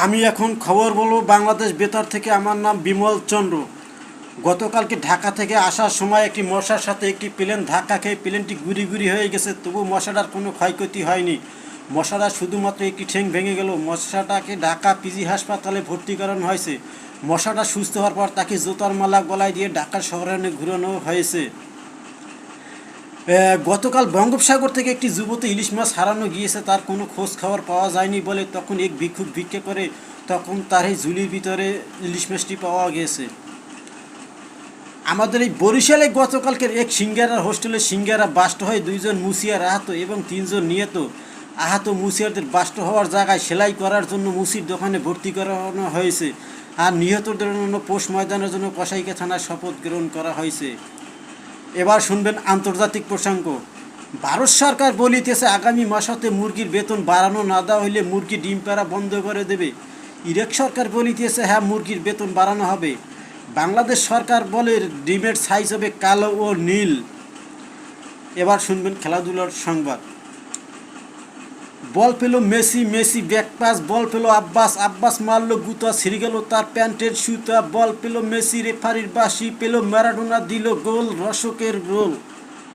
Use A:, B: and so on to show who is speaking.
A: আমি এখন খবর বলবো বাংলাদেশ বেতার থেকে। আমার নাম বিমল চন্দ্র। গতকালকে ঢাকা থেকে আসার সময় একটি মশার সাথে একটি প্লেন ধাক্কা খেয়ে প্লেনটি গুড়ি গুড়ি হয়ে গেছে, তবু মশাটার কোনো ক্ষয়ক্ষতি হয়নি। মশাটা শুধুমাত্র একটি ঠ্যাং ভেঙে গেল। মশাটাকে ঢাকা পিজি হাসপাতালে ভর্তি করানো হয়েছে। মশাটা সুস্থ হওয়ার পর তাকে জুতার মালা গলায় দিয়ে ঢাকা শহরে ঘুরানো হয়েছে। গতকাল বঙ্গোপসাগর থেকে একটি যুবতী ইলিশ মাছ হারানো গিয়েছে, তার কোনো খোঁজ খবর পাওয়া যায়নি বলে তখন এক ভিক্ষুক ভিক্ষা করে, তখন তার এই ঝুলির ভিতরে ইলিশ মাছটি পাওয়া গেছে। আমাদের এই বরিশালে গতকালকের এক সিঙ্গারার হোস্টেলে সিঙ্গারা বাস্ট হয়ে 2 জন মুসিয়ার আহত এবং 3 জন নিহত। আহত মুসিয়ারদের বাস্ট হওয়ার জায়গায় সেলাই করার জন্য মুসির দোকানে ভর্তি করানো হয়েছে, আর নিহতদের জন্য পোষ ময়দানের জন্য কসাইকে থানায় শপথ গ্রহণ করা হয়েছে। এবার শুনবেন আন্তর্জাতিক প্রসঙ্গ। ভারত সরকার বলিতেছে আগামী মাসতে মুরগির বেতন বাড়ানো না দেওয়া হইলে মুরগি ডিম পাড়া বন্ধ করে দেবে। ইরাক সরকার বলিতেছে হ্যাঁ, মুরগির বেতন বাড়ানো হবে। বাংলাদেশ সরকার বলে ডিমের সাইজ হবে কালো ও নীল। এবার শুনবেন খেলাধুলার সংবাদ। বল পেল মেসি, মেসি ব্যাকপাস, বল পেল আব্বাস, আব্বাস মারল গুতা, ছিঁড়ে গেল তার প্যান্টের সুতা। বল পেল মেসি, রেফারির বাঁশি পেল ম্যারাডোনা, দিল গোল, রশকের গোল।